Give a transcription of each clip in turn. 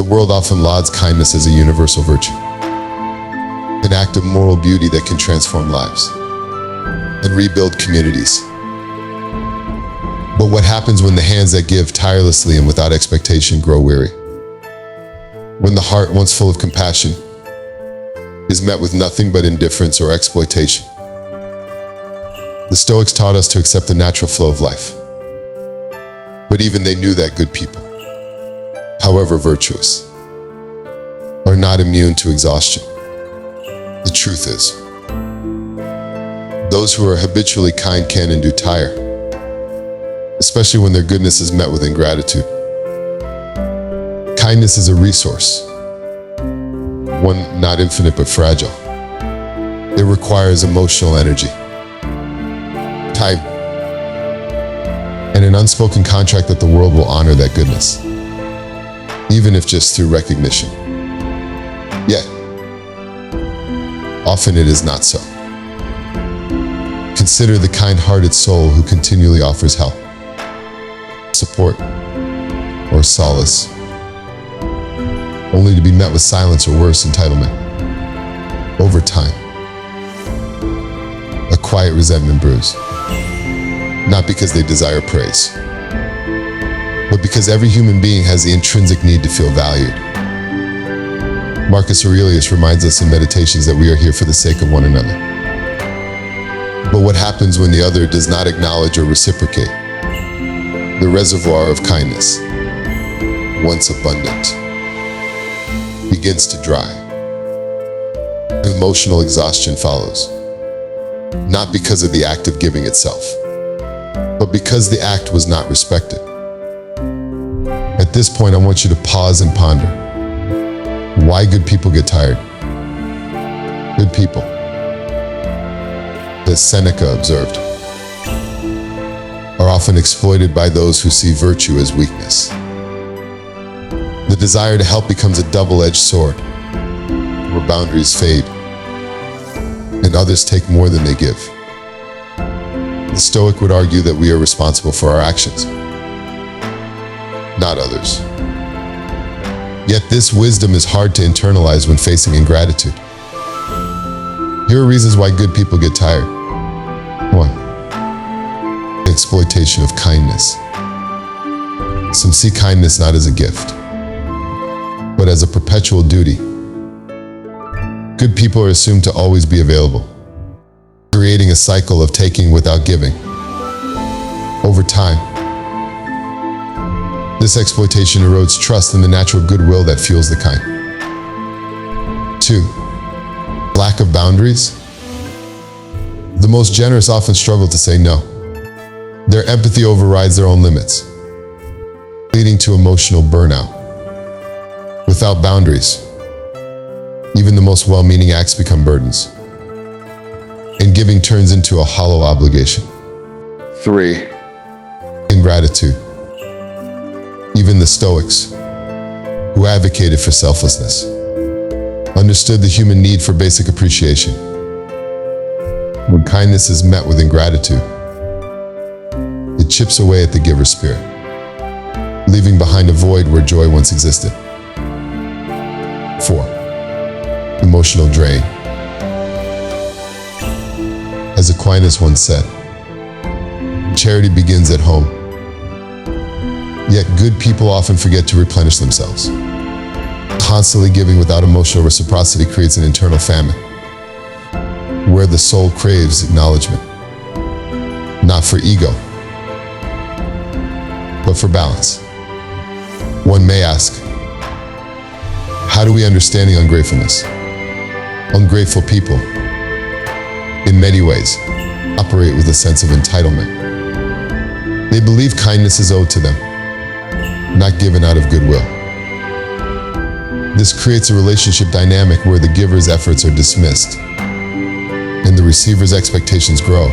world often lauds kindness as a universal virtue, an act of moral beauty that can transform lives and rebuild communities. But what happens when the hands that give tirelessly and without expectation grow weary? When the heart, once full of compassion, is met with nothing but indifference or exploitation? The Stoics taught us to accept the natural flow of life. But even they knew that good people, however virtuous, are not immune to exhaustion. The truth is, those who are habitually kind can and do tire, especially when their goodness is met with ingratitude. Kindness is a resource, one not infinite but fragile. It requires emotional energy, time, and an unspoken contract that the world will honor that goodness, even if just through recognition. Yet, often it is not so. Consider the kind-hearted soul who continually offers help, support, or solace, only to be met with silence or worse, entitlement. Over time, a quiet resentment brews, not because they desire praise, but because every human being has the intrinsic need to feel valued. Marcus Aurelius reminds us in Meditations that we are here for the sake of one another. But what happens when the other does not acknowledge or reciprocate? The reservoir of kindness, once abundant, begins to dry. Emotional exhaustion follows, not because of the act of giving itself, but because the act was not respected. At this point, I want you to pause and ponder why good people get tired. Good people, as Seneca observed, are often exploited by those who see virtue as weakness. The desire to help becomes a double-edged sword, where boundaries fade and others take more than they give. The Stoic would argue that we are responsible for our actions, not others. Yet this wisdom is hard to internalize when facing ingratitude. Here are reasons why good people get tired. 1. Exploitation of kindness. Some see kindness not as a gift, but as a perpetual duty. Good people are assumed to always be available, creating a cycle of taking without giving. Over time, this exploitation erodes trust in the natural goodwill that fuels the kind. 2. Lack of boundaries. The most generous often struggle to say no. Their empathy overrides their own limits, leading to emotional burnout. Without boundaries, even the most well-meaning acts become burdens, and giving turns into a hollow obligation. 3. Ingratitude. Even the Stoics, who advocated for selflessness, understood the human need for basic appreciation. When kindness is met with ingratitude, it chips away at the giver's spirit, leaving behind a void where joy once existed. 4. Emotional drain. As Aquinas once said, charity begins at home. Yet good people often forget to replenish themselves. Constantly giving without emotional reciprocity creates an internal famine, where the soul craves acknowledgement, not for ego, but for balance. One may ask, how do we understand the ungratefulness? Ungrateful people, in many ways, operate with a sense of entitlement. They believe kindness is owed to them, not given out of goodwill. This creates a relationship dynamic where the giver's efforts are dismissed and the receiver's expectations grow.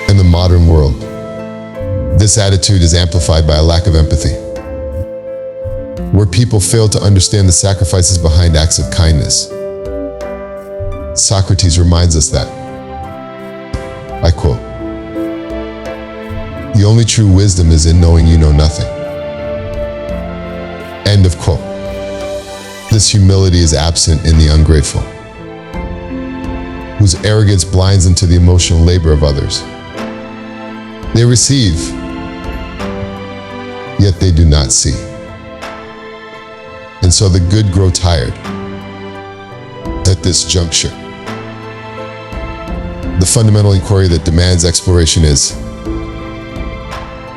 In the modern world, this attitude is amplified by a lack of empathy, where people fail to understand the sacrifices behind acts of kindness. Socrates reminds us that, I quote, "The only true wisdom is in knowing you know nothing." End of quote. this humility is absent in the ungrateful, whose arrogance blinds them to the emotional labor of others. They receive, yet they do not see. And so the good grow tired at this juncture. The fundamental inquiry that demands exploration is,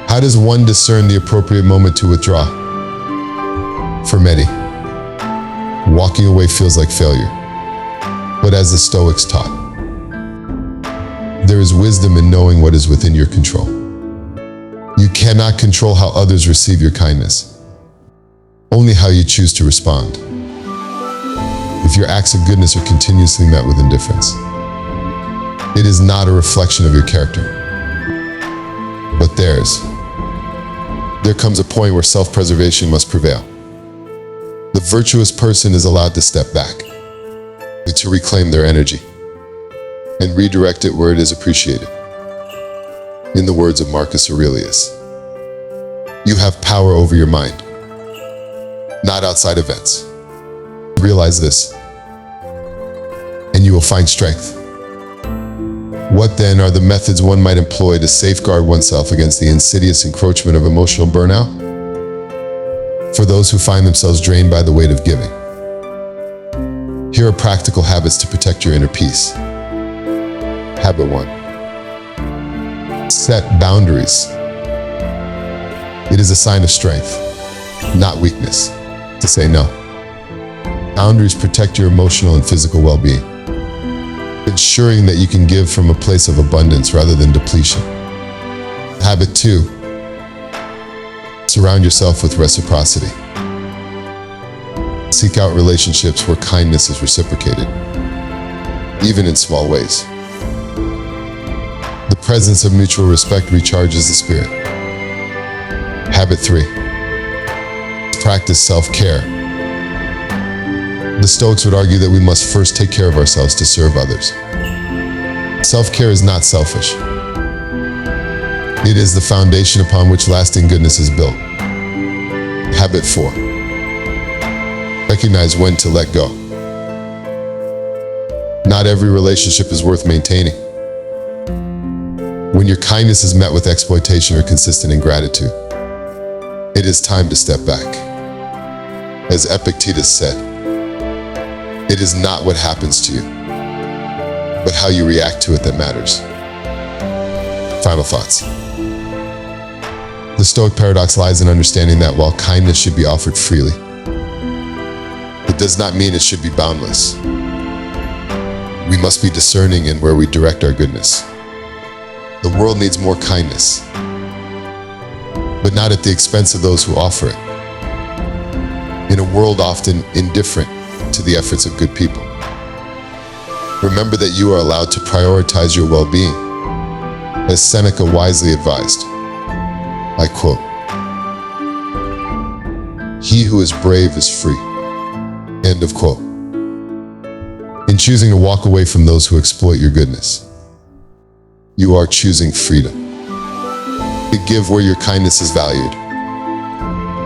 how does one discern the appropriate moment to withdraw? For many, walking away feels like failure. But as the Stoics taught, there is wisdom in knowing what is within your control. You cannot control how others receive your kindness, only how you choose to respond. If your acts of goodness are continuously met with indifference, it is not a reflection of your character, but theirs. There comes a point where self-preservation must prevail. The virtuous person is allowed to step back, to reclaim their energy, and redirect it where it is appreciated. In the words of Marcus Aurelius, you have power over your mind, not outside events. Realize this, and you will find strength. What then are the methods one might employ to safeguard oneself against the insidious encroachment of emotional burnout? For those who find themselves drained by the weight of giving, here are practical habits to protect your inner peace. Habit 1. Set boundaries. It is a sign of strength, not weakness, to say no. Boundaries protect your emotional and physical well-being, ensuring that you can give from a place of abundance rather than depletion. Habit 2. Surround yourself with reciprocity. Seek out relationships where kindness is reciprocated, even in small ways. The presence of mutual respect recharges the spirit. Habit 3. Practice self-care. The Stoics would argue that we must first take care of ourselves to serve others. Self-care is not selfish. It is the foundation upon which lasting goodness is built. Habit 4. Recognize when to let go. Not every relationship is worth maintaining. When your kindness is met with exploitation or consistent ingratitude, it is time to step back. As Epictetus said, it is not what happens to you, but how you react to it that matters. Final thoughts. The Stoic paradox lies in understanding that while kindness should be offered freely, it does not mean it should be boundless. We must be discerning in where we direct our goodness. The world needs more kindness, but not at the expense of those who offer it. In a world often indifferent to the efforts of good people, remember that you are allowed to prioritize your well-being. As Seneca wisely advised, I quote, "He who is brave is free." End of quote. In choosing to walk away from those who exploit your goodness, you are choosing freedom. You give where your kindness is valued.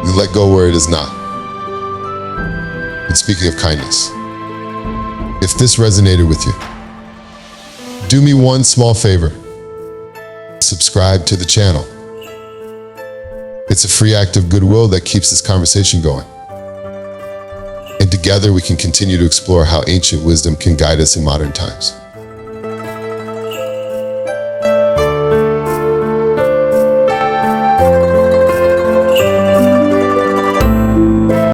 You let go where it is not. And speaking of kindness, if this resonated with you, do me one small favor. Subscribe to the channel. It's a free act of goodwill that keeps this conversation going. And together we can continue to explore how ancient wisdom can guide us in modern times.